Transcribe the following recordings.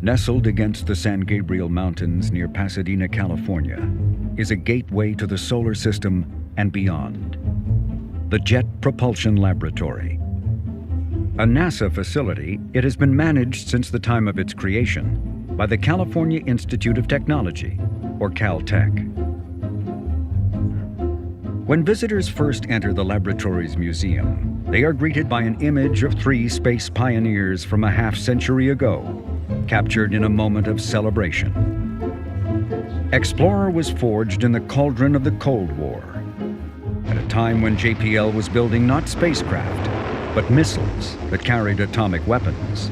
nestled against the San Gabriel Mountains near Pasadena, California, is a gateway to the solar system and beyond. The Jet Propulsion Laboratory. A NASA facility, it has been managed since the time of its creation by the California Institute of Technology, or Caltech. When visitors first enter the laboratory's museum, they are greeted by an image of 3 space pioneers from a half-century ago, captured in a moment of celebration. Explorer was forged in the cauldron of the Cold War, at a time when JPL was building not spacecraft, but missiles that carried atomic weapons.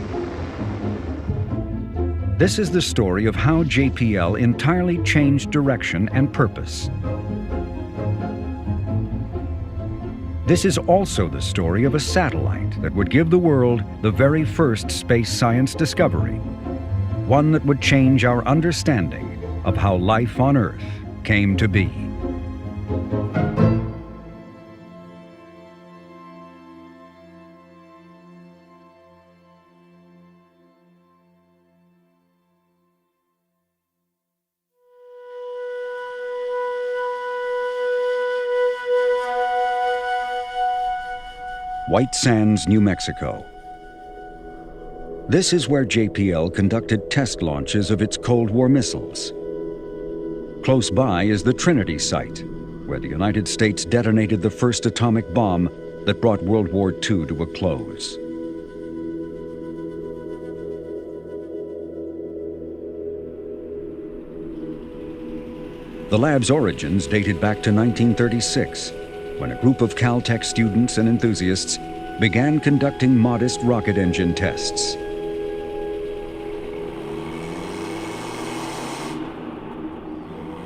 This is the story of how JPL entirely changed direction and purpose. This is also the story of a satellite that would give the world the very first space science discovery, one that would change our understanding of how life on Earth came to be. White Sands, New Mexico. This is where JPL conducted test launches of its Cold War missiles. Close by is the Trinity site, where the United States detonated the first atomic bomb that brought World War II to a close. The lab's origins dated back to 1936, when a group of Caltech students and enthusiasts began conducting modest rocket engine tests.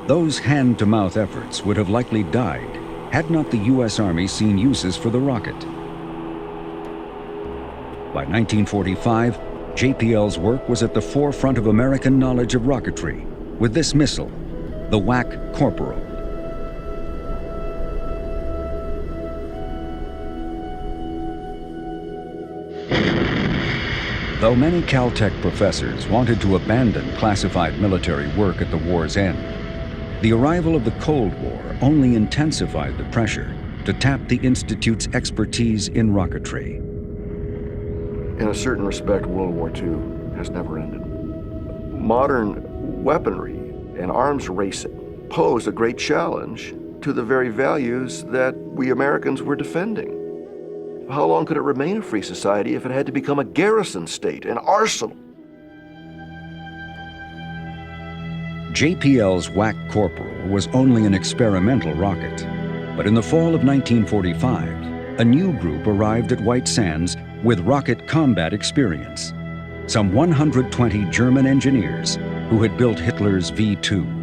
Those hand-to-mouth efforts would have likely died had not the U.S. Army seen uses for the rocket. By 1945, JPL's work was at the forefront of American knowledge of rocketry with this missile, the WAC Corporal. Though many Caltech professors wanted to abandon classified military work at the war's end, the arrival of the Cold War only intensified the pressure to tap the Institute's expertise in rocketry. In a certain respect, World War II has never ended. Modern weaponry and arms racing pose a great challenge to the very values that we Americans were defending. How long could it remain a free society if it had to become a garrison state, an arsenal? JPL's WAC Corporal was only an experimental rocket, but in the fall of 1945, a new group arrived at White Sands with rocket combat experience. Some 120 German engineers who had built Hitler's V-2.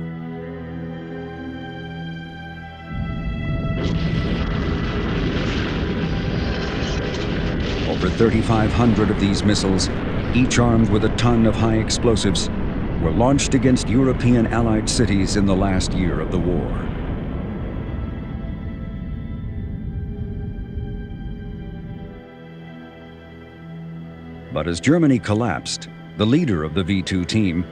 Over 3,500 of these missiles, each armed with a ton of high explosives, were launched against European Allied cities in the last year of the war. But as Germany collapsed, the leader of the V-2 team,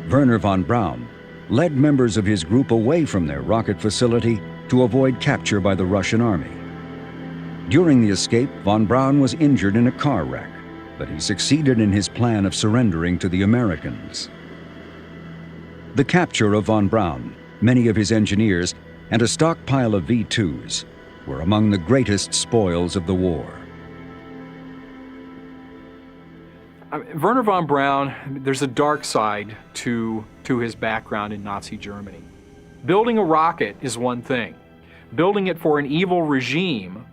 Wernher von Braun, led members of his group away from their rocket facility to avoid capture by the Russian army. During the escape, von Braun was injured in a car wreck, but he succeeded in his plan of surrendering to the Americans. The capture of von Braun, many of his engineers, and a stockpile of V-2s were among the greatest spoils of the war. Wernher von Braun, there's a dark side to his background in Nazi Germany. Building a rocket is one thing. Building it for an evil regime,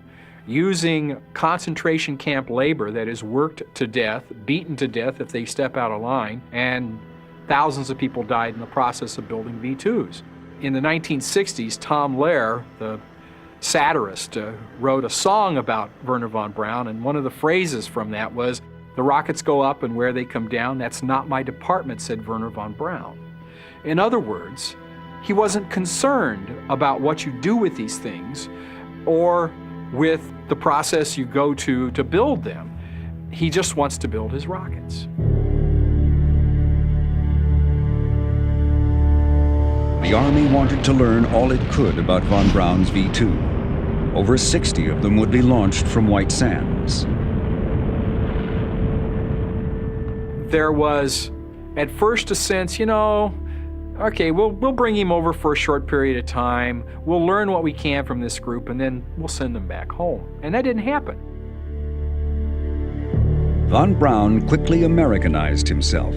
using concentration camp labor that is worked to death, beaten to death if they step out of line, and thousands of people died in the process of building V-2s. In the 1960s, Tom Lehrer, the satirist, wrote a song about Wernher von Braun, and one of the phrases from that was, "The rockets go up and where they come down, that's not my department," said Wernher von Braun. In other words, he wasn't concerned about what you do with these things or with the process you go to build them. He just wants to build his rockets. the Army wanted to learn all it could about von Braun's V-2. Over 60 of them would be launched from White Sands. There was, at first, a sense, okay, we'll bring him over for a short period of time. We'll learn what we can from this group, and then we'll send them back home. And that didn't happen. Von Braun quickly Americanized himself.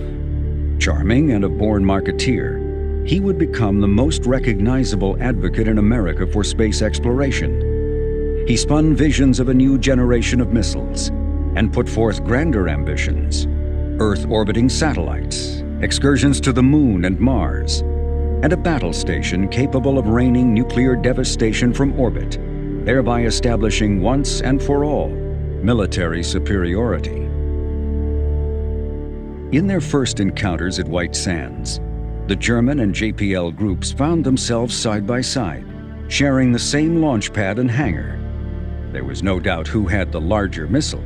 Charming and a born marketeer, he would become the most recognizable advocate in America for space exploration. He spun visions of a new generation of missiles and put forth grander ambitions: Earth-orbiting satellites, excursions to the Moon and Mars, and a battle station capable of raining nuclear devastation from orbit, thereby establishing once and for all military superiority. In their first encounters at White Sands, the German and JPL groups found themselves side by side, sharing the same launch pad and hangar. There was no doubt who had the larger missile.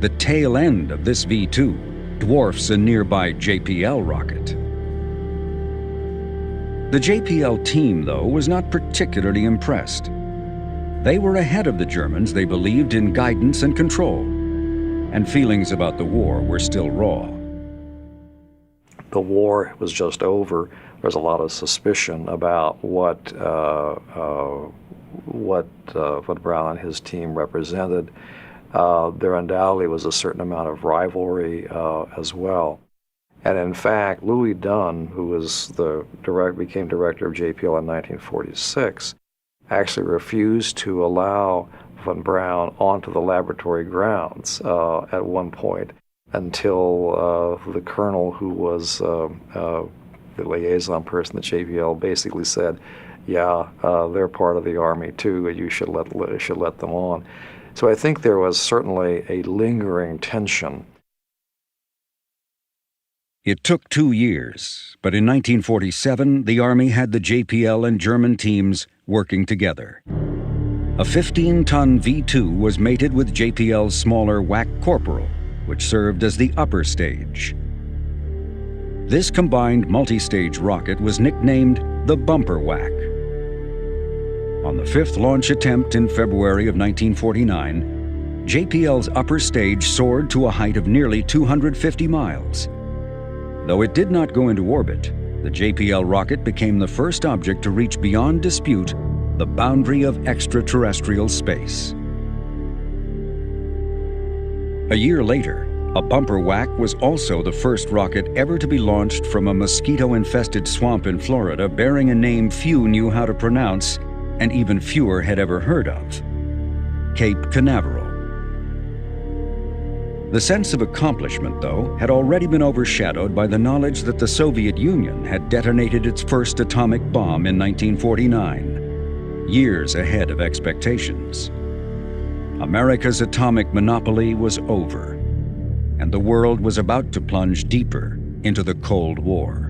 The tail end of this V-2 dwarfs a nearby JPL rocket. The JPL team, though, was not particularly impressed. They were ahead of the Germans, they believed, in guidance and control, and feelings about the war were still raw. The war was just over. There's a lot of suspicion about what von Braun and his team represented. There undoubtedly was a certain amount of rivalry as well. And in fact, Louis Dunn, who was became director of JPL in 1946, actually refused to allow von Braun onto the laboratory grounds at one point until the colonel, who was the liaison person at JPL, basically said, "Yeah, they're part of the Army too, and you should let them on." So I think there was certainly a lingering tension. It took 2 years, but in 1947, the Army had the JPL and German teams working together. A 15-ton V-2 was mated with JPL's smaller WAC Corporal, which served as the upper stage. This combined multi-stage rocket was nicknamed the Bumper WAC. On the 5th launch attempt in February of 1949, JPL's upper stage soared to a height of nearly 250 miles. Though it did not go into orbit, the JPL rocket became the first object to reach beyond dispute the boundary of extraterrestrial space. A year later, a Bumper WAC was also the first rocket ever to be launched from a mosquito-infested swamp in Florida bearing a name few knew how to pronounce and even fewer had ever heard of: Cape Canaveral. The sense of accomplishment, though, had already been overshadowed by the knowledge that the Soviet Union had detonated its first atomic bomb in 1949, years ahead of expectations. America's atomic monopoly was over, and the world was about to plunge deeper into the Cold War.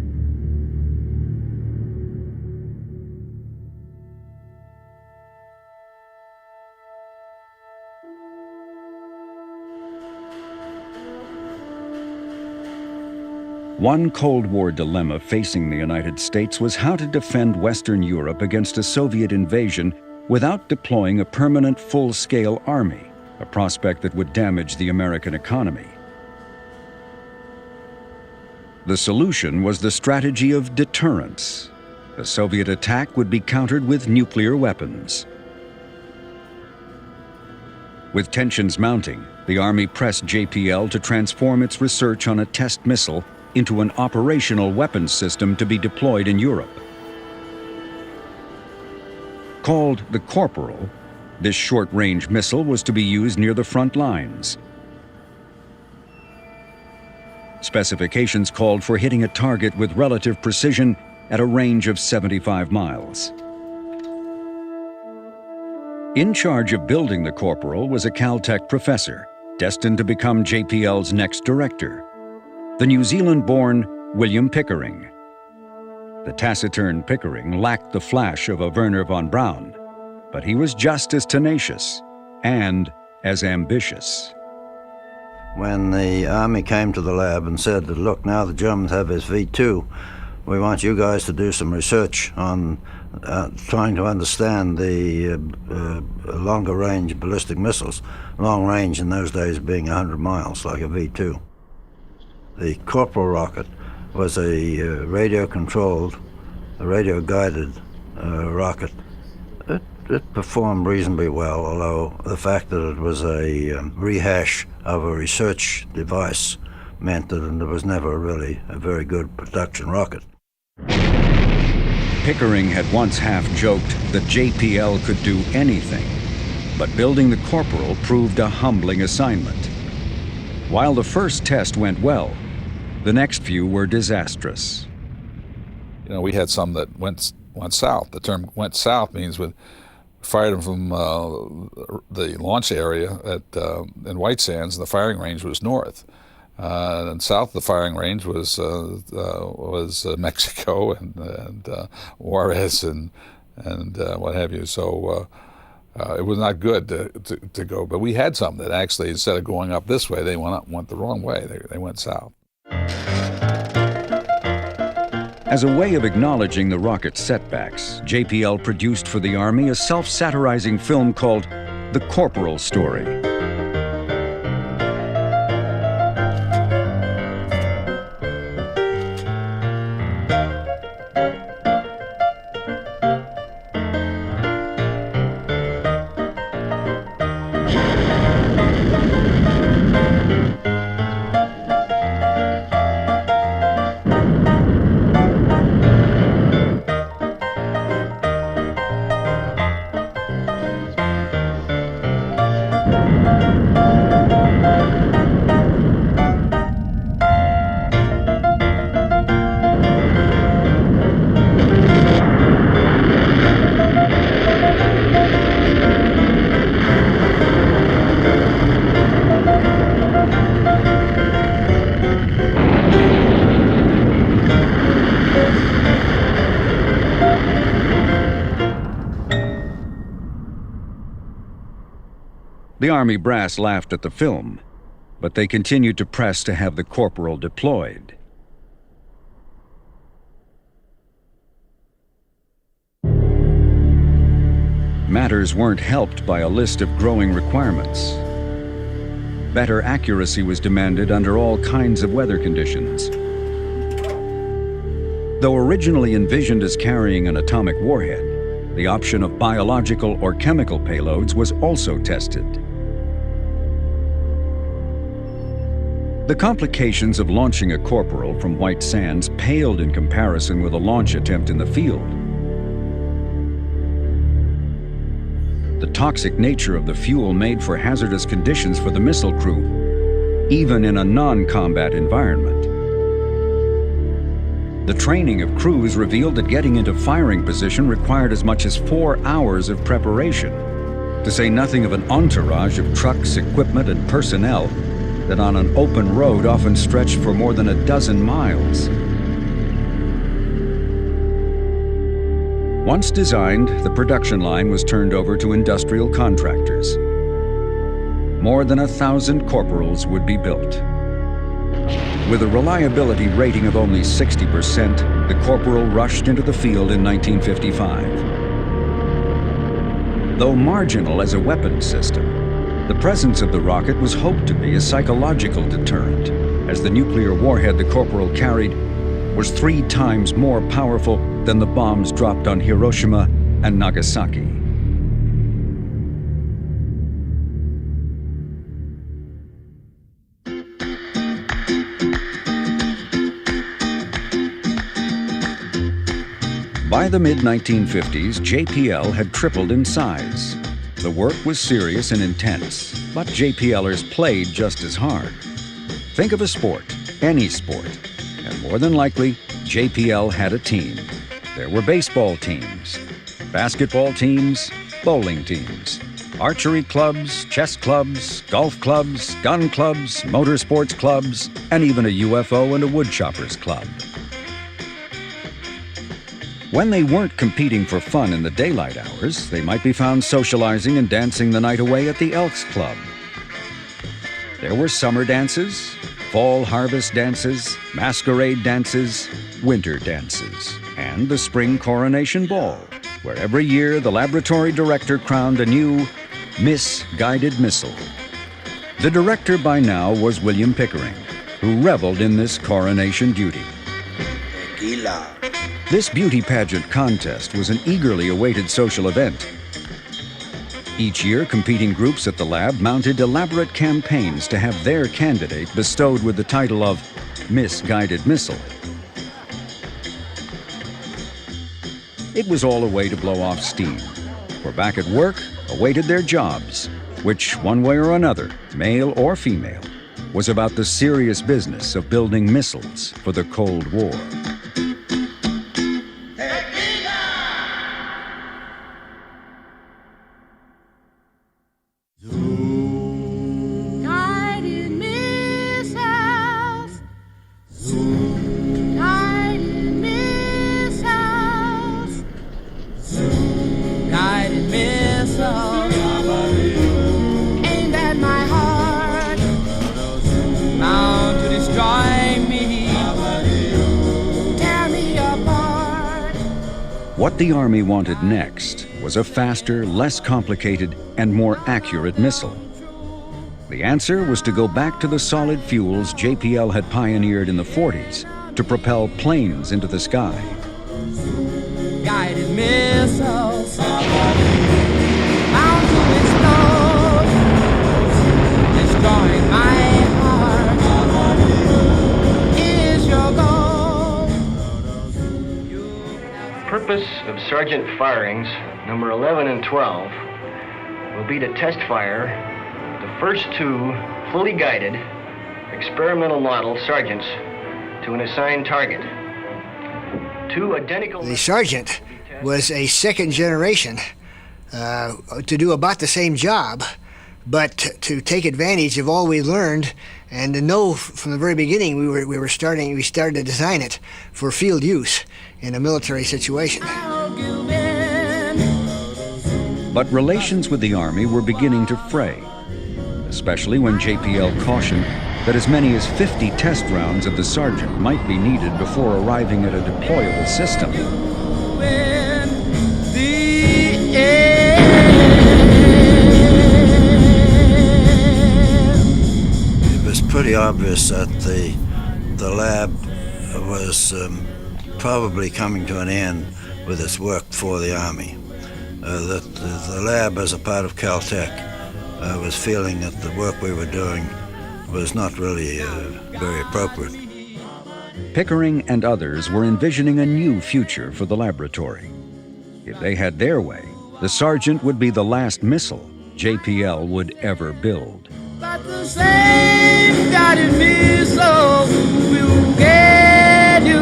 One Cold War dilemma facing the United States was how to defend Western Europe against a Soviet invasion without deploying a permanent full-scale army, a prospect that would damage the American economy. The solution was the strategy of deterrence. The Soviet attack would be countered with nuclear weapons. With tensions mounting, the Army pressed JPL to transform its research on a test missile into an operational weapons system to be deployed in Europe. Called the Corporal, this short-range missile was to be used near the front lines. Specifications called for hitting a target with relative precision at a range of 75 miles. In charge of building the Corporal was a Caltech professor, destined to become JPL's next director, the New Zealand-born William Pickering. The taciturn Pickering lacked the flash of a Wernher von Braun, but he was just as tenacious and as ambitious. When the Army came to the lab and said that, look, now the Germans have this V-2, we want you guys to do some research on trying to understand the longer range ballistic missiles, long range in those days being 100 miles, like a V-2. The Corporal rocket was a radio-controlled, radio-guided rocket. It performed reasonably well, although the fact that it was a rehash of a research device meant that it was never really a very good production rocket. Pickering had once half-joked that JPL could do anything, but building the Corporal proved a humbling assignment. While the first test went well, the next few were disastrous. You know, we had some that went south. The term "went south" means we fired them from the launch area in White Sands, and the firing range was north. And south of the firing range was Mexico and Juarez and what have you. So it was not good to go. But we had some that actually, instead of going up this way, they went the wrong way. They went south. As a way of acknowledging the rocket's setbacks, JPL produced for the Army a self-satirizing film called The Corporal Story. The Army brass laughed at the film, but they continued to press to have the Corporal deployed. Matters weren't helped by a list of growing requirements. Better accuracy was demanded under all kinds of weather conditions. Though originally envisioned as carrying an atomic warhead, the option of biological or chemical payloads was also tested. The complications of launching a Corporal from White Sands paled in comparison with a launch attempt in the field. The toxic nature of the fuel made for hazardous conditions for the missile crew, even in a non-combat environment. The training of crews revealed that getting into firing position required as much as 4 hours of preparation, to say nothing of an entourage of trucks, equipment, and personnel that on an open road often stretched for more than a dozen miles. Once designed, the production line was turned over to industrial contractors. More than 1,000 Corporals would be built. With a reliability rating of only 60%, the Corporal rushed into the field in 1955. Though marginal as a weapons system, the presence of the rocket was hoped to be a psychological deterrent, as the nuclear warhead the Corporal carried was 3 times more powerful than the bombs dropped on Hiroshima and Nagasaki. By the mid-1950s, JPL had tripled in size. The work was serious and intense, but JPLers played just as hard. Think of a sport, any sport, and more than likely, JPL had a team. There were baseball teams, basketball teams, bowling teams, archery clubs, chess clubs, golf clubs, gun clubs, motorsports clubs, and even a UFO and a woodchoppers club. When they weren't competing for fun in the daylight hours, they might be found socializing and dancing the night away at the Elks Club. There were summer dances, fall harvest dances, masquerade dances, winter dances, and the spring coronation ball, where every year the laboratory director crowned a new Miss Guided Missile. The director by now was William Pickering, who reveled in this coronation duty. This beauty pageant contest was an eagerly awaited social event. Each year, competing groups at the lab mounted elaborate campaigns to have their candidate bestowed with the title of Miss Guided Missile. It was all a way to blow off steam, for back at work awaited their jobs, which, one way or another, male or female, was about the serious business of building missiles for the Cold War. Guided missiles. Guided missiles. Guided missiles. Aimed at my heart. Bound to destroy me. Tear me apart. What the Army wanted next was a faster, less complicated, and more accurate missile. The answer was to go back to the solid fuels JPL had pioneered in the 40s to propel planes into the sky. Guided missiles. Bound to explode. Destroying my heart. Is your goal. Purpose of Sergeant Firings, number 11 and 12, will be to test fire the first two fully guided experimental model sergeants to an assigned target. Two identical... The sergeant was a second generation to do about the same job, but to take advantage of all we learned and to know from the very beginning we started to design it for field use in a military situation. But relations with the Army were beginning to fray, especially when JPL cautioned that as many as 50 test rounds of the sergeant might be needed before arriving at a deployable system. It was pretty obvious that the lab was probably coming to an end with its work for the Army. That the lab, as a part of Caltech, was feeling that the work we were doing was not really very appropriate. Pickering and others were envisioning a new future for the laboratory. If they had their way, the sergeant would be the last missile JPL would ever build. But the same guided missile will get you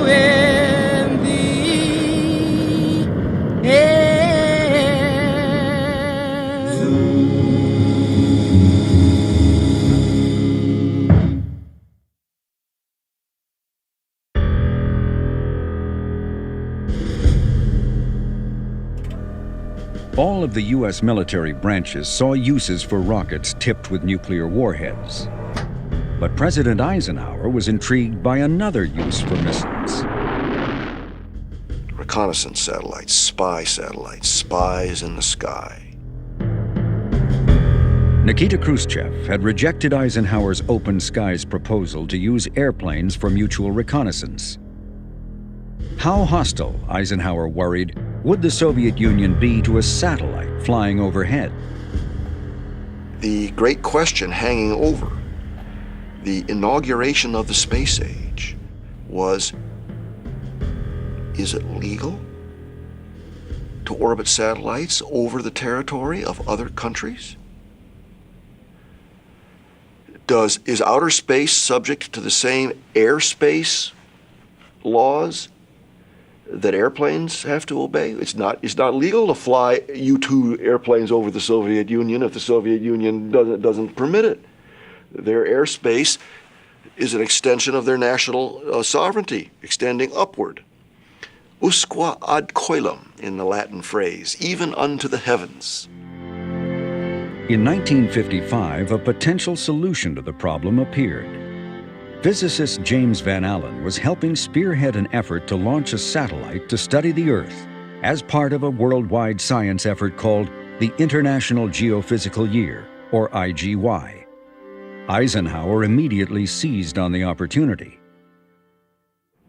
in the air. All of the U.S. military branches saw uses for rockets tipped with nuclear warheads. But President Eisenhower was intrigued by another use for missiles. Reconnaissance satellites, spies in the sky. Nikita Khrushchev had rejected Eisenhower's open skies proposal to use airplanes for mutual reconnaissance. How hostile, Eisenhower worried, would the Soviet Union be to a satellite flying overhead? The great question hanging over the inauguration of the space age was, is it legal to orbit satellites over the territory of other countries? Is outer space subject to the same airspace laws that airplanes have to obey? It's not legal to fly U-2 airplanes over the Soviet Union if the Soviet Union doesn't permit it. Their airspace is an extension of their national sovereignty, extending upward. Usque ad coelum in the Latin phrase, even unto the heavens. In 1955, a potential solution to the problem appeared. Physicist James Van Allen was helping spearhead an effort to launch a satellite to study the Earth as part of a worldwide science effort called the International Geophysical Year, or IGY. Eisenhower immediately seized on the opportunity.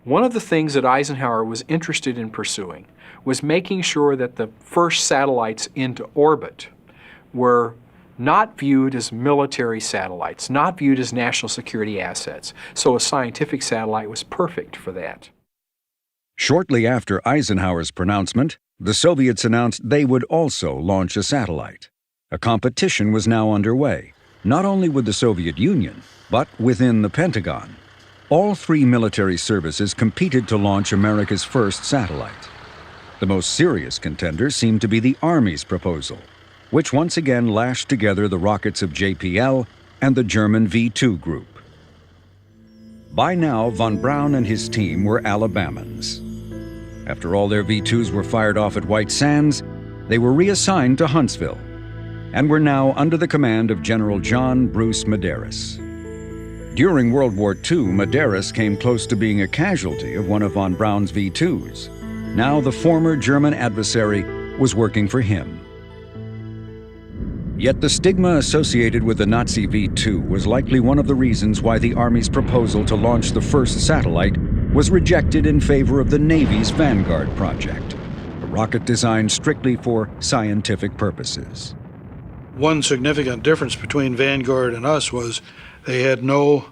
One of the things that Eisenhower was interested in pursuing was making sure that the first satellites into orbit were not viewed as military satellites, not viewed as national security assets. So a scientific satellite was perfect for that. Shortly after Eisenhower's pronouncement, the Soviets announced they would also launch a satellite. A competition was now underway, not only with the Soviet Union, but within the Pentagon. All three military services competed to launch America's first satellite. The most serious contender seemed to be the Army's proposal, which once again lashed together the rockets of JPL and the German V-2 group. By now, von Braun and his team were Alabamans. After all their V-2s were fired off at White Sands, they were reassigned to Huntsville and were now under the command of General John Bruce Medeiros. During World War II, Medeiros came close to being a casualty of one of von Braun's V-2s. Now the former German adversary was working for him. Yet the stigma associated with the Nazi V-2 was likely one of the reasons why the Army's proposal to launch the first satellite was rejected in favor of the Navy's Vanguard project, a rocket designed strictly for scientific purposes. One significant difference between Vanguard and us was they had no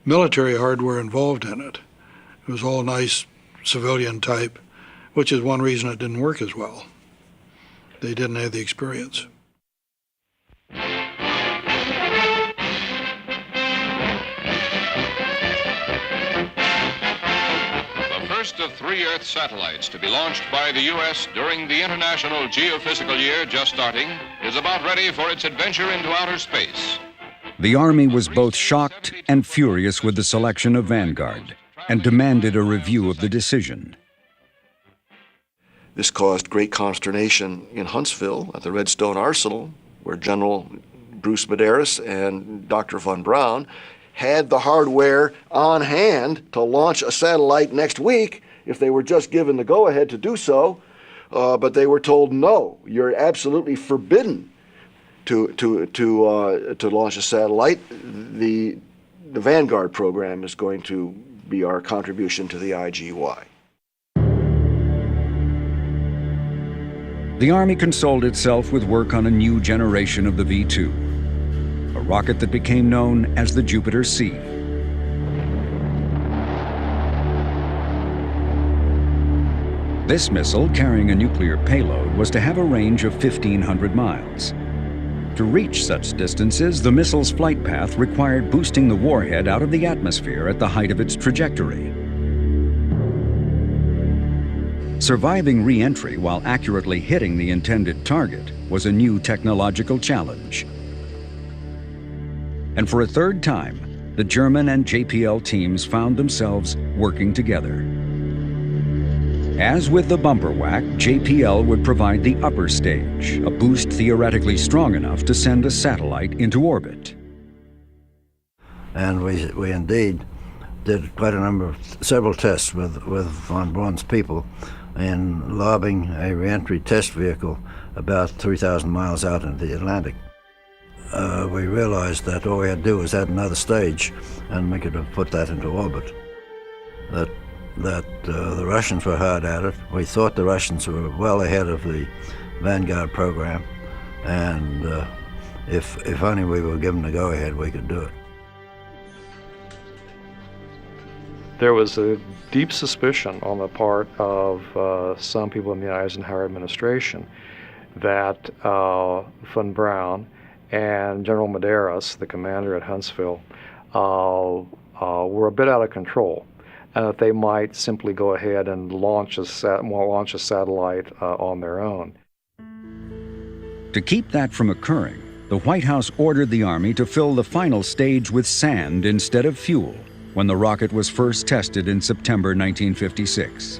military hardware involved in it. It was all nice civilian type, which is one reason it didn't work as well. They didn't have the experience. First of 3 Earth satellites to be launched by the U.S. during the International Geophysical Year just starting is about ready for its adventure into outer space. The Army was both shocked and furious with the selection of Vanguard and demanded a review of the decision. This caused great consternation in Huntsville at the Redstone Arsenal, where General Bruce Medeiros and Dr. von Braun had the hardware on hand to launch a satellite next week if they were just given the go-ahead to do so, but they were told, no, you're absolutely forbidden to launch a satellite. The Vanguard program is going to be our contribution to the IGY. The Army consoled itself with work on a new generation of the V-2, a rocket that became known as the Jupiter C. This missile, carrying a nuclear payload, was to have a range of 1,500 miles. To reach such distances, the missile's flight path required boosting the warhead out of the atmosphere at the height of its trajectory. Surviving re-entry while accurately hitting the intended target was a new technological challenge. And for a third time, the German and JPL teams found themselves working together. As with the bumper whack, JPL would provide the upper stage, a boost theoretically strong enough to send a satellite into orbit. And we indeed did quite a number of, several tests with von Braun's people in lobbing a re-entry test vehicle about 3,000 miles out into the Atlantic. We realized that all we had to do was add another stage and we could have put that into orbit. That the Russians were hard at it. We thought the Russians were well ahead of the Vanguard program, and if only we were given the go-ahead, we could do it. There was a deep suspicion on the part of some people in the Eisenhower administration that von Braun and General Medeiros, the commander at Huntsville, were a bit out of control, and that they might simply go ahead and launch a satellite on their own. To keep that from occurring, the White House ordered the Army to fill the final stage with sand instead of fuel when the rocket was first tested in September 1956.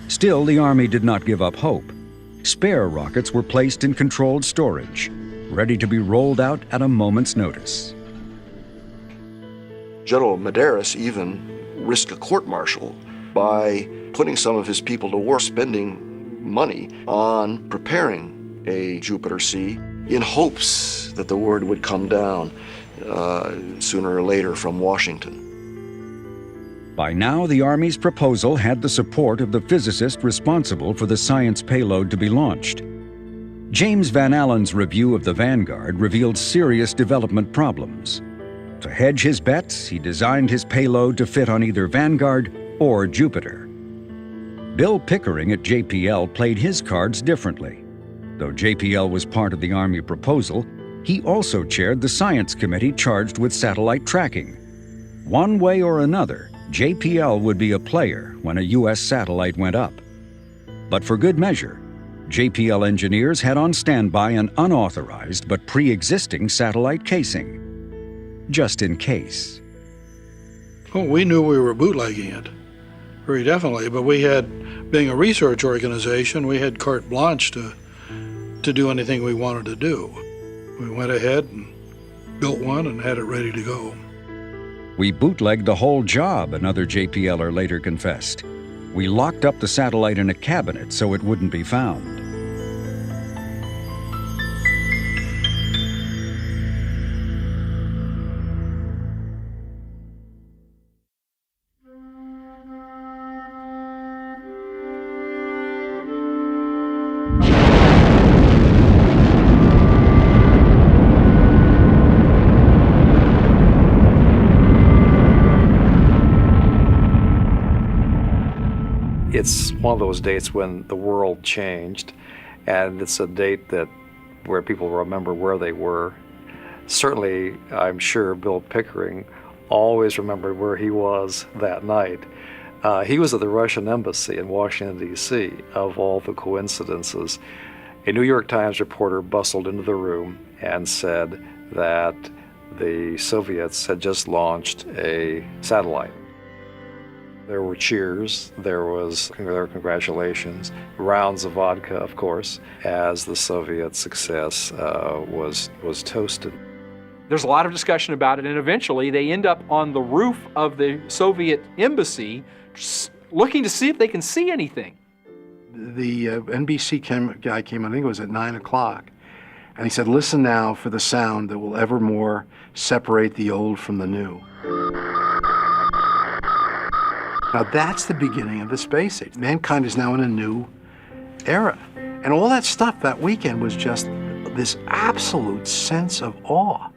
Still, the Army did not give up hope. spare rockets were placed in controlled storage, ready to be rolled out at a moment's notice. General Medeiros even risked a court-martial by putting some of his people to work, spending money on preparing a Jupiter C in hopes that the word would come down sooner or later from Washington. By now, the Army's proposal had the support of the physicist responsible for the science payload to be launched. James Van Allen's review of the Vanguard revealed serious development problems. To hedge his bets, he designed his payload to fit on either Vanguard or Jupiter. Bill Pickering at JPL played his cards differently. Though JPL was part of the Army proposal, he also chaired the science committee charged with satellite tracking. One way or another, JPL would be a player when a U.S. satellite went up. But for good measure, JPL engineers had on standby an unauthorized but pre-existing satellite casing, just in case. Well, we knew we were bootlegging it, very definitely, but we had, being a research organization, we had carte blanche to do anything we wanted to do. We went ahead and built one and had it ready to go. We bootlegged the whole job, another JPLer later confessed. We locked up the satellite in a cabinet so it wouldn't be found. It's one of those dates when the world changed, and it's a date where people remember where they were. Certainly, I'm sure Bill Pickering always remembered where he was that night. He was at the Russian embassy in Washington, D.C., of all the coincidences. A New York Times reporter bustled into the room and said that the Soviets had just launched a satellite. There were cheers, there were congratulations, rounds of vodka, of course, as the Soviet success was toasted. There's a lot of discussion about it, and eventually they end up on the roof of the Soviet embassy looking to see if they can see anything. The NBC guy came, I think it was at 9 o'clock, and he said, "Listen now for the sound that will evermore separate the old from the new." Now that's the beginning of the space age. Mankind is now in a new era. And all that stuff that weekend was just this absolute sense of awe.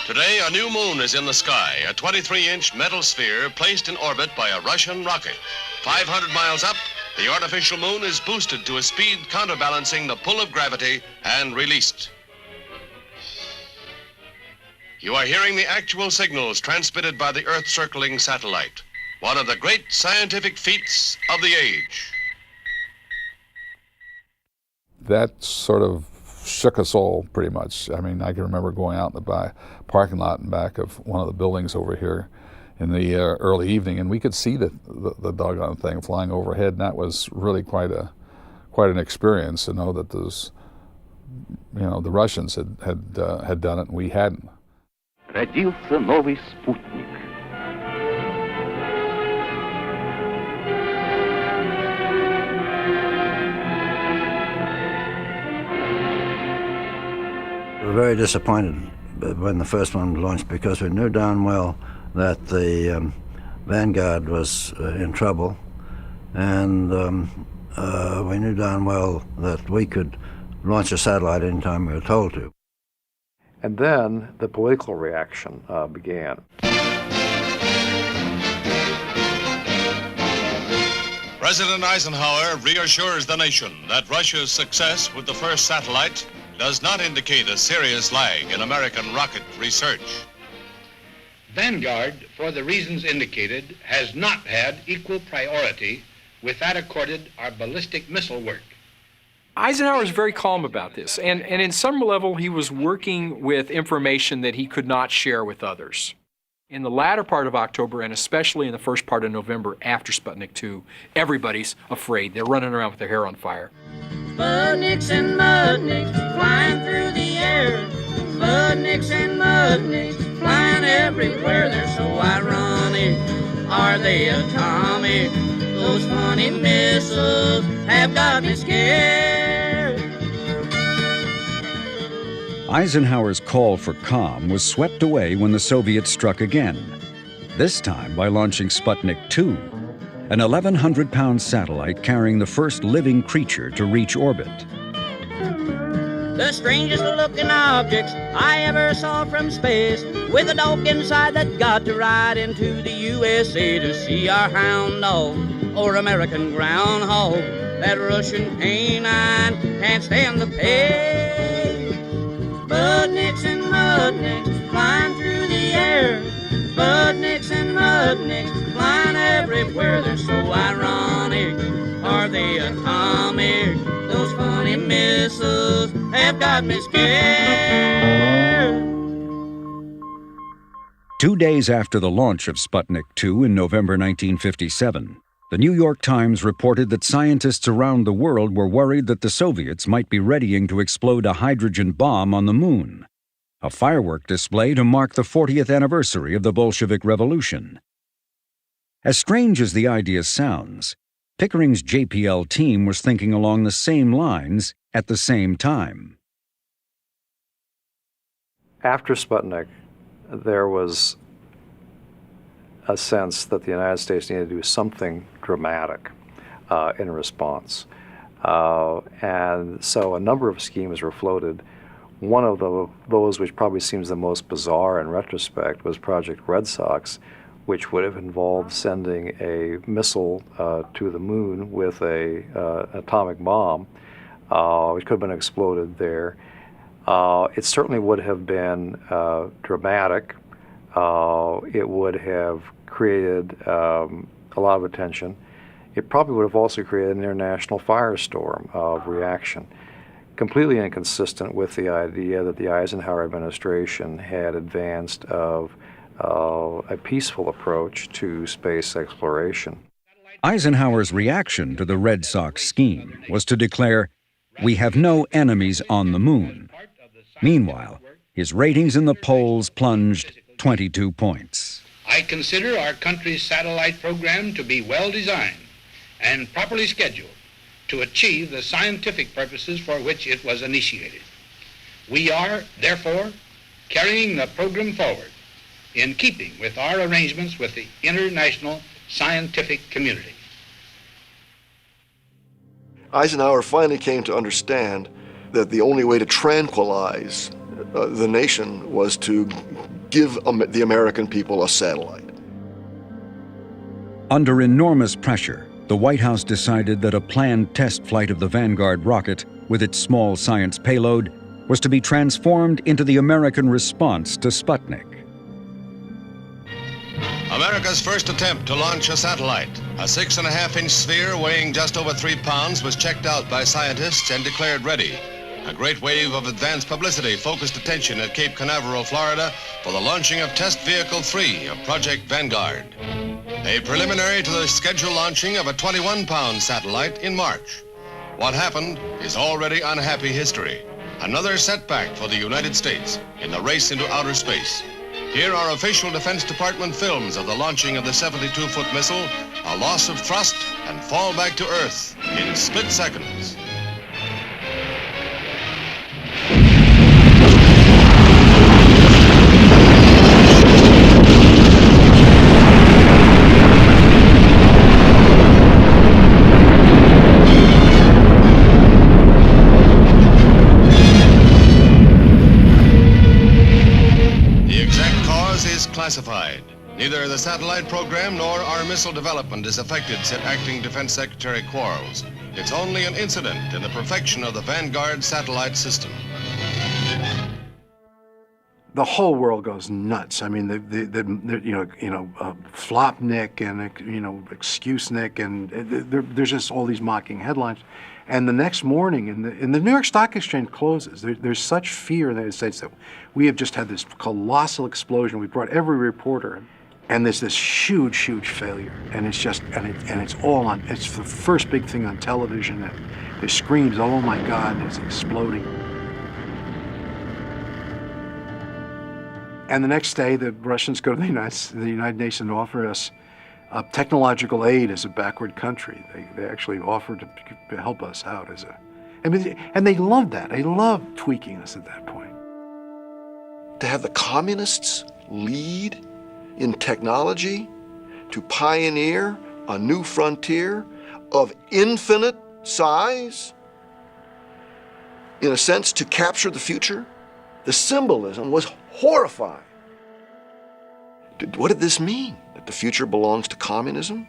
Today, a new moon is in the sky, a 23-inch metal sphere placed in orbit by a Russian rocket. 500 miles up, the artificial moon is boosted to a speed counterbalancing the pull of gravity and released. You are hearing the actual signals transmitted by the Earth-circling satellite, one of the great scientific feats of the age. That sort of shook us all pretty much. I mean, I can remember going out in the parking lot in back of one of the buildings over here in the early evening, and we could see the doggone thing flying overhead, and that was really quite an experience to know that those, the Russians had done it and we hadn't. Родился новый спутник. We were very disappointed when the first one was launched because we knew darn well that the Vanguard was in trouble, and we knew darn well that we could launch a satellite anytime we were told to. And then the political reaction began. President Eisenhower reassures the nation that Russia's success with the first satellite does not indicate a serious lag in American rocket research. Vanguard, for the reasons indicated, has not had equal priority with that accorded our ballistic missile work. Eisenhower is very calm about this, and in some level he was working with information that he could not share with others. In the latter part of October, and especially in the first part of November after Sputnik 2, everybody's afraid. They're running around with their hair on fire. Sputniks and Mudniks flying through the air. Sputniks and Mudniks flying everywhere. They're so ironic. Are they atomic? Those funny missiles have got me scared. Eisenhower's call for calm was swept away when the Soviets struck again, this time by launching Sputnik 2, an 1,100-pound satellite carrying the first living creature to reach orbit. The strangest looking objects I ever saw from space, with a dog inside that got to ride into the USA to see our hound dog or American groundhog. That Russian canine can't stand the pace. Sputniks and Mudniks flying through the air. Sputniks and Mudniks flying everywhere. They're so ironic. Are they atomic? Those funny missiles have got me scared. 2 days after the launch of Sputnik 2 in November 1957, the New York Times reported that scientists around the world were worried that the Soviets might be readying to explode a hydrogen bomb on the moon, a firework display to mark the 40th anniversary of the Bolshevik Revolution. As strange as the idea sounds, Pickering's JPL team was thinking along the same lines at the same time. After Sputnik, there was a sense that the United States needed to do something dramatic in response. And so a number of schemes were floated. One of those which probably seems the most bizarre in retrospect was Project Red Sox, which would have involved sending a missile to the moon with an atomic bomb, which could have been exploded there. It certainly would have been dramatic. It would have created a lot of attention. It probably would have also created an international firestorm of reaction, completely inconsistent with the idea that the Eisenhower administration had advanced of a peaceful approach to space exploration. Eisenhower's reaction to the Red Sox scheme was to declare, "We have no enemies on the moon." Meanwhile, his ratings in the polls plunged 22 points. I consider our country's satellite program to be well designed and properly scheduled to achieve the scientific purposes for which it was initiated. We are, therefore, carrying the program forward in keeping with our arrangements with the international scientific community. Eisenhower finally came to understand that the only way to tranquilize the nation was to give the American people a satellite. Under enormous pressure, the White House decided that a planned test flight of the Vanguard rocket with its small science payload was to be transformed into the American response to Sputnik. America's first attempt to launch a satellite, a 6.5-inch sphere weighing just over 3 pounds, was checked out by scientists and declared ready. A great wave of advanced publicity focused attention at Cape Canaveral, Florida, for the launching of Test Vehicle 3 of Project Vanguard, a preliminary to the scheduled launching of a 21-pound satellite in March. What happened is already unhappy history, another setback for the United States in the race into outer space. Here are official Defense Department films of the launching of the 72-foot missile, a loss of thrust and fall back to Earth in split seconds. Classified. Neither the satellite program nor our missile development is affected, said Acting Defense Secretary Quarles. It's only an incident in the perfection of the Vanguard satellite system. the whole world goes nuts. I mean, Flopnik and Excusenik, and there's just all these mocking headlines. And the next morning, in the New York Stock Exchange closes. There's such fear in the United States that we have just had this colossal explosion. We brought every reporter in, and there's this huge failure. And it's just it's all on. It's the first big thing on television. And there's screams, "Oh my God!" It's exploding. And the next day, the Russians go to the United Nations and offer us technological aid as a backward country. They actually offered to help us out and they loved that. They loved tweaking us at that point. To have the communists lead in technology, to pioneer a new frontier of infinite size, in a sense, to capture the future, the symbolism was horrifying. What did this mean? That the future belongs to communism?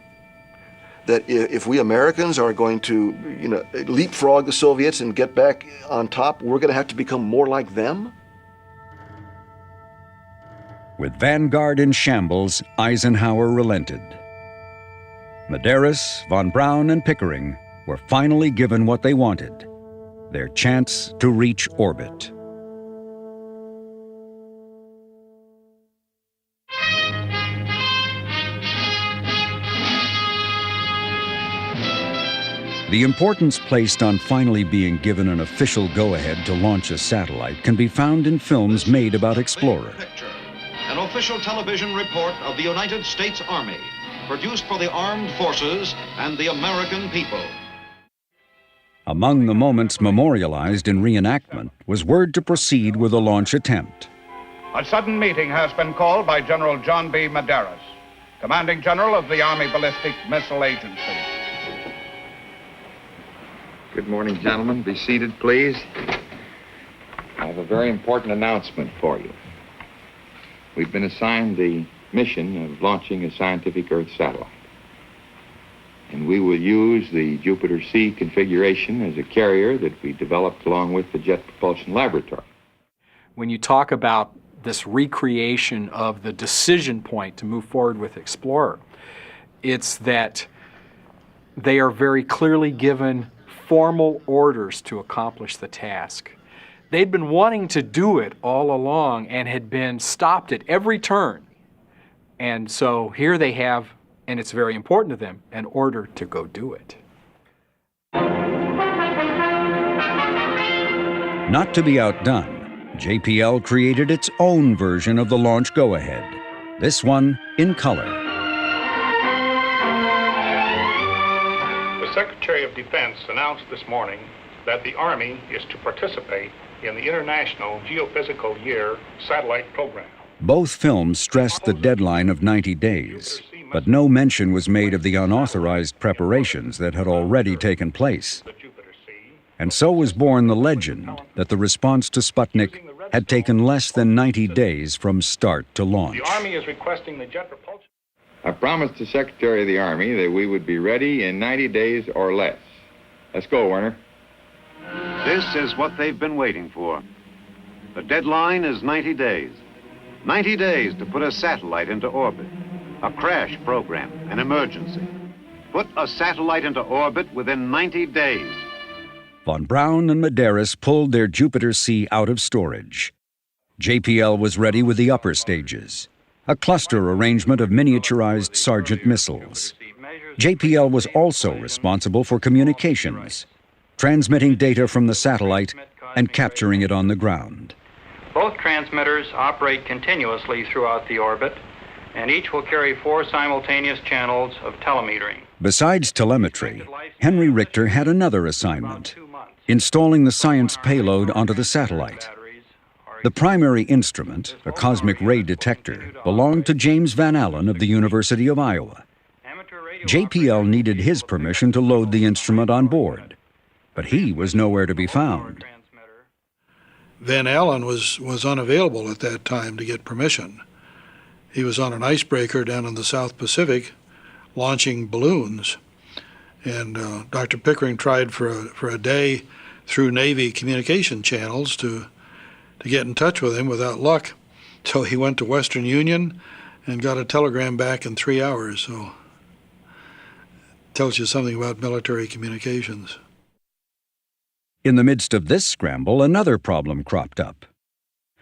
That if we Americans are going to, leapfrog the Soviets and get back on top, we're going to have to become more like them? With Vanguard in shambles, Eisenhower relented. Medeiros, von Braun, and Pickering were finally given what they wanted, their chance to reach orbit. The importance placed on finally being given an official go-ahead to launch a satellite can be found in films made about Explorer. An official television report of the United States Army, produced for the armed forces and the American people. Among the moments memorialized in reenactment was word to proceed with a launch attempt. A sudden meeting has been called by General John B. Medeiros, Commanding General of the Army Ballistic Missile Agency. Good morning, gentlemen. Be seated, please. I have a very important announcement for you. We've been assigned the mission of launching a scientific Earth satellite. And we will use the Jupiter-C configuration as a carrier that we developed along with the Jet Propulsion Laboratory. When you talk about this recreation of the decision point to move forward with Explorer, it's that they are very clearly given formal orders to accomplish the task. They'd been wanting to do it all along and had been stopped at every turn. And so here they have, and it's very important to them, an order to go do it. Not to be outdone, JPL created its own version of the launch go-ahead, this one in color. The Secretary of Defense announced this morning that the Army is to participate in the International Geophysical Year satellite program. Both films stressed the deadline of 90 days, but no mention was made of the unauthorized preparations that had already taken place. And so was born the legend that the response to Sputnik had taken less than 90 days from start to launch. The Army is requesting the jet propulsion. I promised the Secretary of the Army that we would be ready in 90 days or less. Let's go, Werner. This is what they've been waiting for. The deadline is 90 days. 90 days to put a satellite into orbit. A crash program, an emergency. Put a satellite into orbit within 90 days. Von Braun and Medeiros pulled their Jupiter-C out of storage. JPL was ready with the upper stages, a cluster arrangement of miniaturized Sargent missiles. JPL was also responsible for communications, transmitting data from the satellite and capturing it on the ground. Both transmitters operate continuously throughout the orbit, and each will carry 4 simultaneous channels of telemetering. Besides telemetry, Henry Richter had another assignment, installing the science payload onto the satellite. The primary instrument, a cosmic ray detector, belonged to James Van Allen of the University of Iowa. JPL needed his permission to load the instrument on board, but he was nowhere to be found. Van Allen was unavailable at that time to get permission. He was on an icebreaker down in the South Pacific launching balloons. And Dr. Pickering tried for a day through Navy communication channels to get in touch with him without luck. So he went to Western Union and got a telegram back in 3 hours. So tells you something about military communications. In the midst of this scramble, another problem cropped up.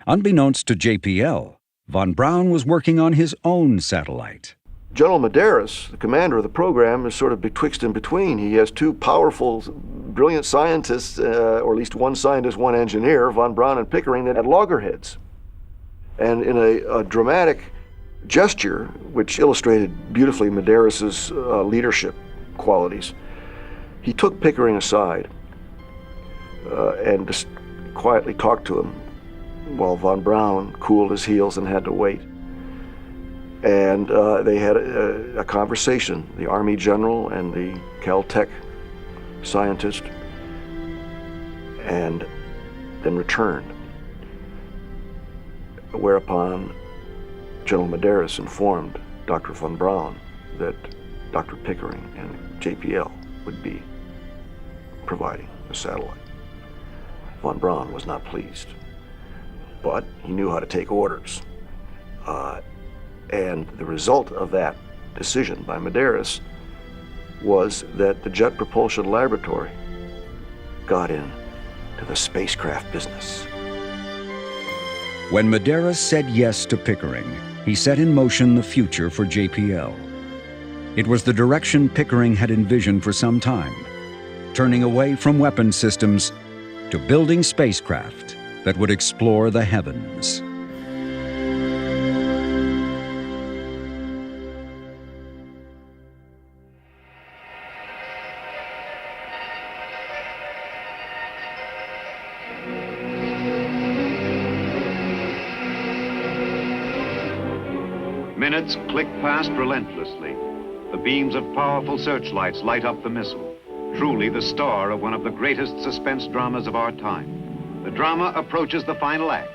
Unbeknownst to JPL, von Braun was working on his own satellite. General Medeiros, the commander of the program, is sort of betwixt and between. He has two powerful, brilliant scientists, or at least one scientist, one engineer, von Braun and Pickering, at loggerheads. And in a dramatic gesture, which illustrated beautifully Medeiros's leadership qualities, he took Pickering aside and just quietly talked to him while von Braun cooled his heels and had to wait. And they had a conversation, the Army general and the Caltech scientist, and then returned. Whereupon General Medeiros informed Dr. von Braun that Dr. Pickering and JPL would be providing the satellite. Von Braun was not pleased, but he knew how to take orders. And the result of that decision by Medeiros was that the Jet Propulsion Laboratory got into the spacecraft business. When Medeiros said yes to Pickering, he set in motion the future for JPL. It was the direction Pickering had envisioned for some time, turning away from weapon systems to building spacecraft that would explore the heavens. Minutes click past relentlessly. The beams of powerful searchlights light up the missile, truly the star of one of the greatest suspense dramas of our time. The drama approaches the final act,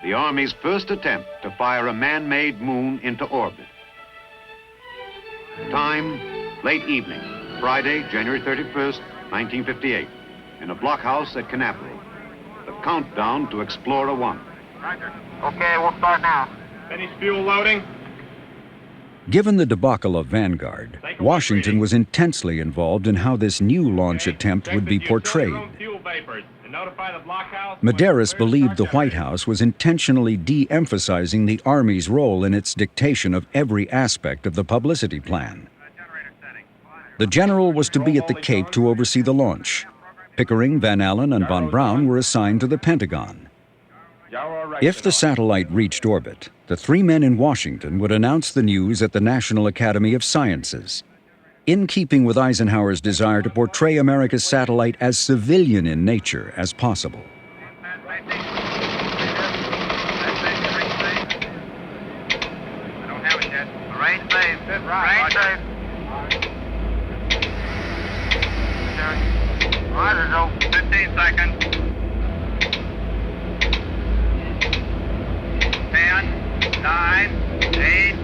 the Army's first attempt to fire a man-made moon into orbit. Time, late evening, Friday, January 31st, 1958, in a blockhouse at Canaveral. The countdown to Explorer 1. Roger. Okay, we'll start now. Finish fuel loading. Given the debacle of Vanguard, Washington was intensely involved in how this new launch attempt would be portrayed. Medeiros believed the White House was intentionally de-emphasizing the Army's role in its dictation of every aspect of the publicity plan. The general was to be at the Cape to oversee the launch. Pickering, Van Allen, and von Braun were assigned to the Pentagon. If the satellite reached orbit, the three men in Washington would announce the news at the National Academy of Sciences, in keeping with Eisenhower's desire to portray America's satellite as civilian in nature as possible. Range safe. Range safe. Roger, go. 15 seconds. 10, 9, 8,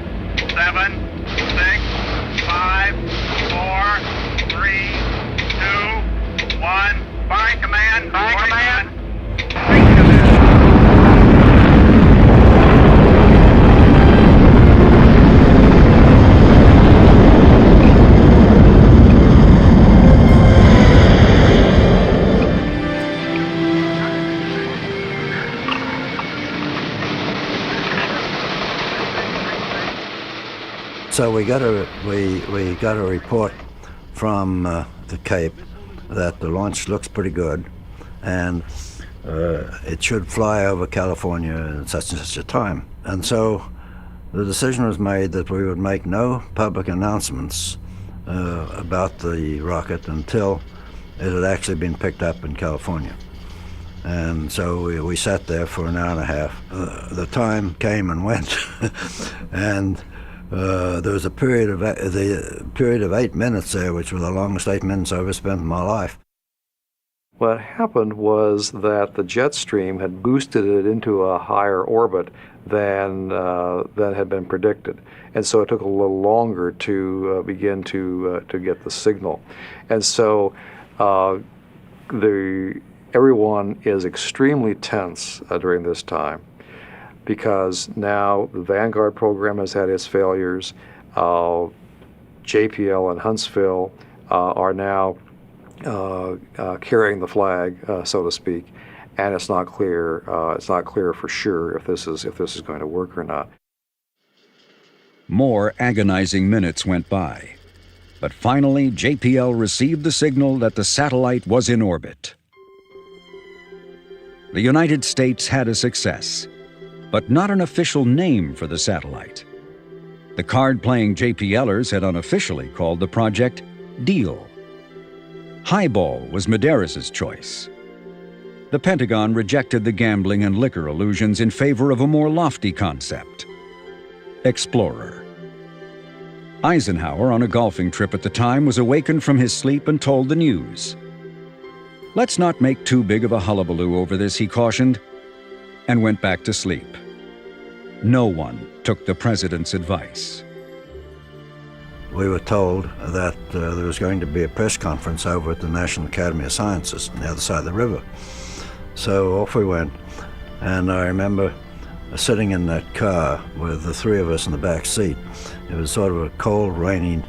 7, 6, 5, 4, 3, 2, 1. Fire command. Fire command. So we got a report from the Cape that the launch looks pretty good, and it should fly over California at such and such a time. And so the decision was made that we would make no public announcements about the rocket until it had actually been picked up in California. And so we sat there for an hour and a half. The time came and went, and there was a period of 8 minutes there, which were the longest 8 minutes I ever spent in my life. What happened was that the jet stream had boosted it into a higher orbit than had been predicted, and so it took a little longer to begin to get the signal, and so everyone is extremely tense during this time, because now the Vanguard program has had its failures. JPL and Huntsville are now carrying the flag, so to speak, and it's not clear. It's not clear for sure if this is going to work or not. More agonizing minutes went by, but finally JPL received the signal that the satellite was in orbit. The United States had a success, but not an official name for the satellite. The card-playing JPLers had unofficially called the project Deal. Highball was Medeiros' choice. The Pentagon rejected the gambling and liquor illusions in favor of a more lofty concept: Explorer. Eisenhower, on a golfing trip at the time, was awakened from his sleep and told the news. "Let's not make too big of a hullabaloo over this," he cautioned, and went back to sleep. No one took the president's advice. We were told that there was going to be a press conference over at the National Academy of Sciences on the other side of the river. So off we went, and I remember sitting in that car with the three of us in the back seat. It was sort of a cold, rainy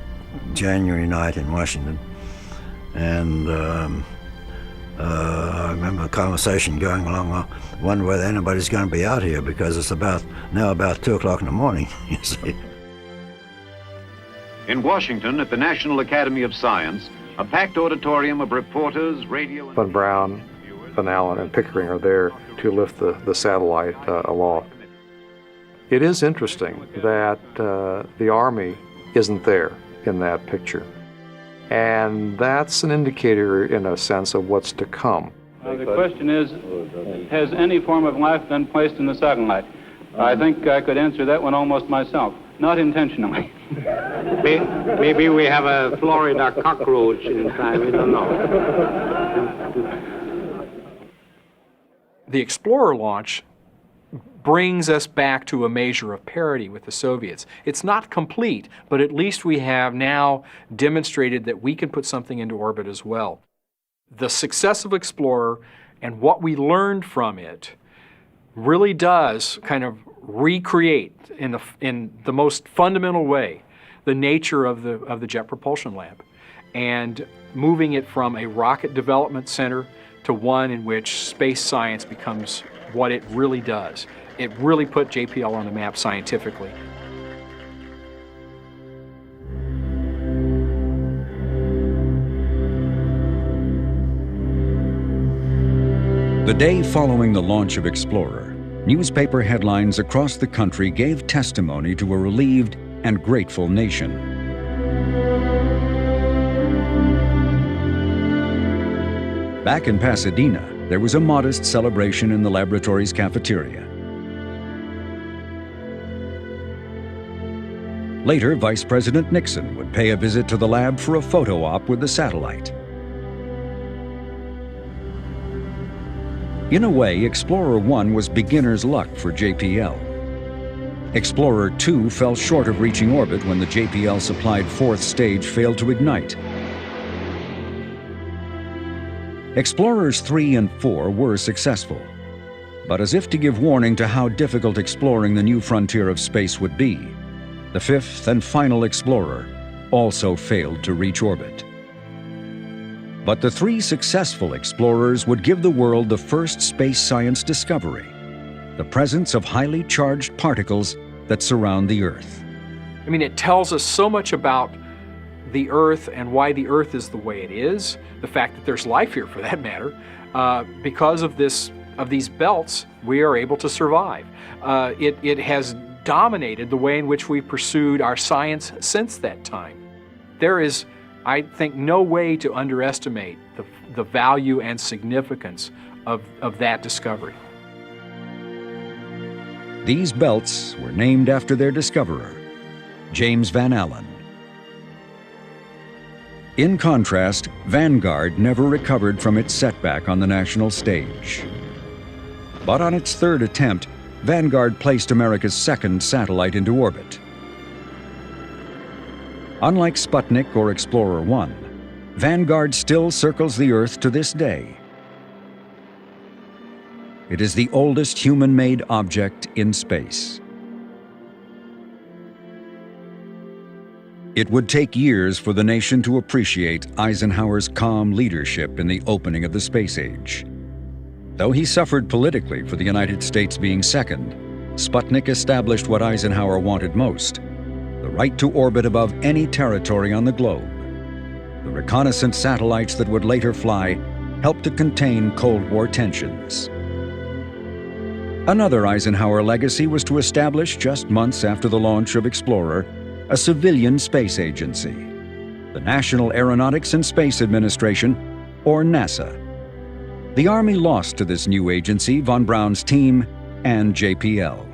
January night in Washington, and I remember a conversation going along, I wonder whether anybody's going to be out here because it's now about 2 o'clock in the morning, you see. In Washington, at the National Academy of Science, a packed auditorium of reporters, radio... Von Braun, Van Allen, and Pickering are there to lift the satellite aloft. It is interesting that the Army isn't there in that picture. And that's an indicator, in a sense, of what's to come. The question is, has any form of life been placed in the satellite? I think I could answer that one almost myself. Not intentionally. Maybe we have a Florida cockroach inside, we don't know. The Explorer launch brings us back to a measure of parity with the Soviets. It's not complete, but at least we have now demonstrated that we can put something into orbit as well. The success of Explorer and what we learned from it really does kind of recreate in the most fundamental way the nature of the Jet Propulsion Lab, and moving it from a rocket development center to one in which space science becomes what it really does. It really put JPL on the map scientifically. The day following the launch of Explorer, newspaper headlines across the country gave testimony to a relieved and grateful nation. Back in Pasadena, there was a modest celebration in the laboratory's cafeteria. Later, Vice President Nixon would pay a visit to the lab for a photo op with the satellite. In a way, Explorer 1 was beginner's luck for JPL. Explorer 2 fell short of reaching orbit when the JPL-supplied fourth stage failed to ignite. Explorers 3 and 4 were successful, but as if to give warning to how difficult exploring the new frontier of space would be, the fifth and final Explorer also failed to reach orbit. But the 3 successful explorers would give the world the first space science discovery: the presence of highly charged particles that surround the Earth. I mean, it tells us so much about the Earth and why the Earth is the way it is, the fact that there's life here for that matter. Because of these belts, we are able to survive. It has dominated the way in which we pursued our science since that time. There is, I think, no way to underestimate the value and significance of that discovery. These belts were named after their discoverer, James Van Allen. In contrast, Vanguard never recovered from its setback on the national stage. But on its third attempt, Vanguard placed America's second satellite into orbit. Unlike Sputnik or Explorer 1, Vanguard still circles the Earth to this day. It is the oldest human-made object in space. It would take years for the nation to appreciate Eisenhower's calm leadership in the opening of the space age. Though he suffered politically for the United States being second, Sputnik established what Eisenhower wanted most: the right to orbit above any territory on the globe. The reconnaissance satellites that would later fly helped to contain Cold War tensions. Another Eisenhower legacy was to establish, just months after the launch of Explorer, a civilian space agency, the National Aeronautics and Space Administration, or NASA. The Army lost to this new agency von Braun's team and JPL.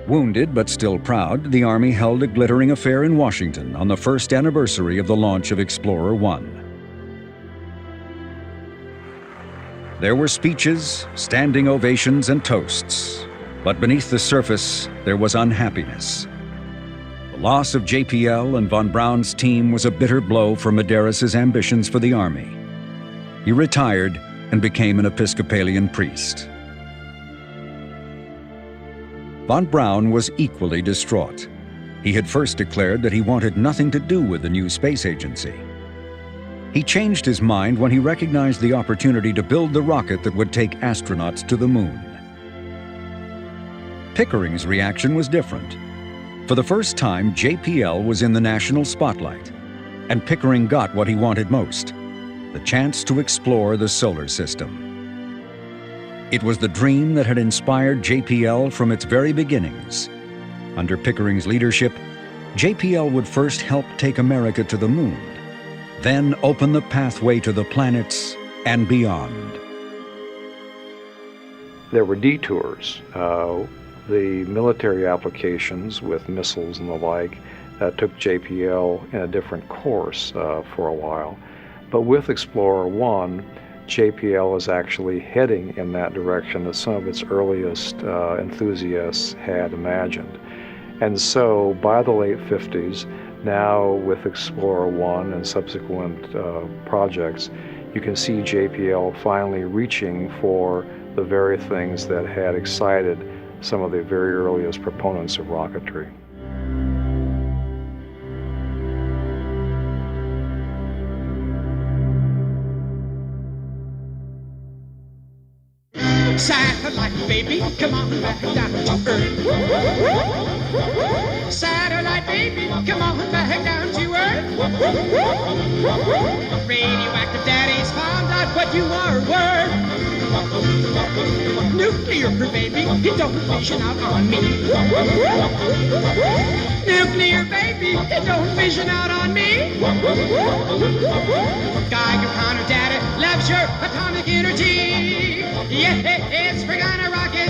Wounded but still proud, the Army held a glittering affair in Washington on the first anniversary of the launch of Explorer 1. There were speeches, standing ovations, and toasts. But beneath the surface, there was unhappiness. The loss of JPL and von Braun's team was a bitter blow for Medeiros' ambitions for the Army. He retired and became an Episcopalian priest. Von Braun was equally distraught. He had first declared that he wanted nothing to do with the new space agency. He changed his mind when he recognized the opportunity to build the rocket that would take astronauts to the moon. Pickering's reaction was different. For the first time, JPL was in the national spotlight, and Pickering got what he wanted most: the chance to explore the solar system. It was the dream that had inspired JPL from its very beginnings. Under Pickering's leadership, JPL would first help take America to the moon, then open the pathway to the planets and beyond. There were detours. The military applications with missiles and the like took JPL in a different course for a while. But with Explorer 1, JPL is actually heading in that direction that some of its earliest enthusiasts had imagined. And so by the late 50s, now with Explorer 1 and subsequent projects, you can see JPL finally reaching for the very things that had excited some of the very earliest proponents of rocketry. Satellite baby, come on back down to earth. Satellite baby, come on back down to earth. Radioactive daddy's found out what you are worth. Nuclear baby, it don't vision out on me. Nuclear baby, it don't vision out on me. Geiger counter data loves your atomic energy. Yeah, it's we're gonna rock it.